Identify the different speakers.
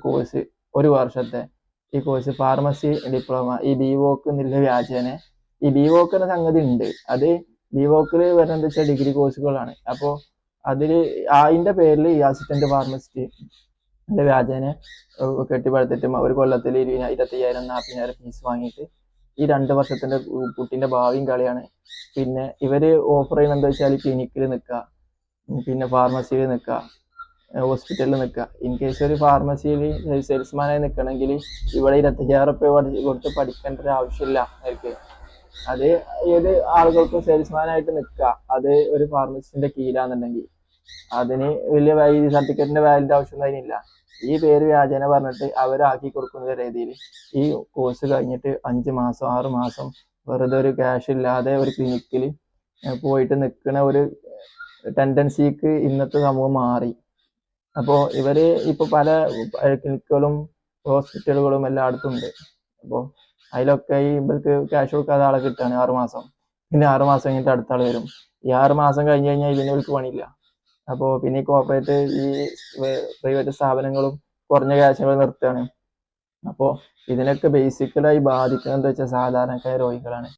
Speaker 1: Course, ഒരു വർഷത്തെ ഈ കോഴ്സ് ഫാർമസി ഡിപ്ലോമ, ഈ ബിവോക്ക് എന്നുള്ള വ്യാജേന ഈ ബിവോക്ക് എന്ന സംഗതി ഉണ്ട്. അത് ബിവോക്കിൽ വരുന്നത് എന്താ വെച്ചാൽ ഡിഗ്രി കോഴ്സുകളാണ്. അപ്പോൾ അതിന്റെ പേരിൽ ഈ അസിസ്റ്റന്റ് ഫാർമസിസ്റ്റ് വ്യാജേന കെട്ടിപ്പടുത്തിട്ട് ഒരു കൊല്ലത്തിൽ 25,000 40,000 ഫീസ് വാങ്ങിയിട്ട് ഈ 2 വർഷത്തിന്റെ കുട്ടീന്റെ ഭാവിയും കളിയാണ്. പിന്നെ ഇവര് ഓഫർ ചെയ്യുന്നത് എന്താ വെച്ചാൽ ക്ലിനിക്കിൽ നിൽക്കുക, പിന്നെ ഫാർമസിയിൽ നിൽക്കുക, ഹോസ്പിറ്റലിൽ നിൽക്കുക. ഇൻ കേസ് ഒരു ഫാർമസിയിൽ സെയിൽസ്മാനായി നിൽക്കണമെങ്കിൽ ഇവിടെ 25,000 റുപ്യ കൊടുത്ത് പഠിക്കേണ്ട ഒരു ആവശ്യമില്ല അവർക്ക്. അത് ഏത് ആളുകൾക്കും സെയിൽസ്മാനായിട്ട് നിൽക്കുക, അത് ഒരു ഫാർമസിസ്റ്റിന്റെ കീഴിലാണെന്നുണ്ടെങ്കിൽ അതിന് വലിയ സർട്ടിഫിക്കറ്റിന്റെ വാല്യൂന്റെ ആവശ്യം അതിനില്ല. ഈ പേര് വ്യാജേന പറഞ്ഞിട്ട് അവരാക്കി കൊടുക്കുന്ന രീതിയിൽ ഈ കോഴ്സ് കഴിഞ്ഞിട്ട് 5 മാസം 6 മാസം വെറുതെ ഒരു ക്യാഷ് ഇല്ലാതെ ഒരു ക്ലിനിക്കിൽ പോയിട്ട് നിൽക്കുന്ന ഒരു ടെൻഡൻസിക്ക് ഇന്നത്തെ സമൂഹം മാറി. അപ്പോൾ ഇവര് ഇപ്പൊ പല ക്ലിനിക്കുകളും ഹോസ്പിറ്റലുകളും എല്ലായിടത്തും ഉണ്ട്. അപ്പോൾ അതിലൊക്കെ ഇവർക്ക് ക്യാഷ് കൊടുക്കാതെ ആളെ കിട്ടുകയാണ് 6 മാസം. പിന്നെ 6 മാസം കഴിഞ്ഞിട്ട് അടുത്ത ആൾ വരും. ഈ 6 മാസം കഴിഞ്ഞ് കഴിഞ്ഞാൽ ഇതിന് ഇവർക്ക് പണിയില്ല. അപ്പോൾ പിന്നെ ഈ കോർപ്പറേറ്റ് ഈ പ്രൈവറ്റ് സ്ഥാപനങ്ങളും കുറഞ്ഞ ക്യാഷുകൾ നിർത്തുകയാണ്. അപ്പോൾ ഇതിനൊക്കെ ബേസിക്കലായി ബാധിക്കുന്നത് എന്താ വെച്ചാൽ സാധാരണക്കാരായ രോഗികളാണ്.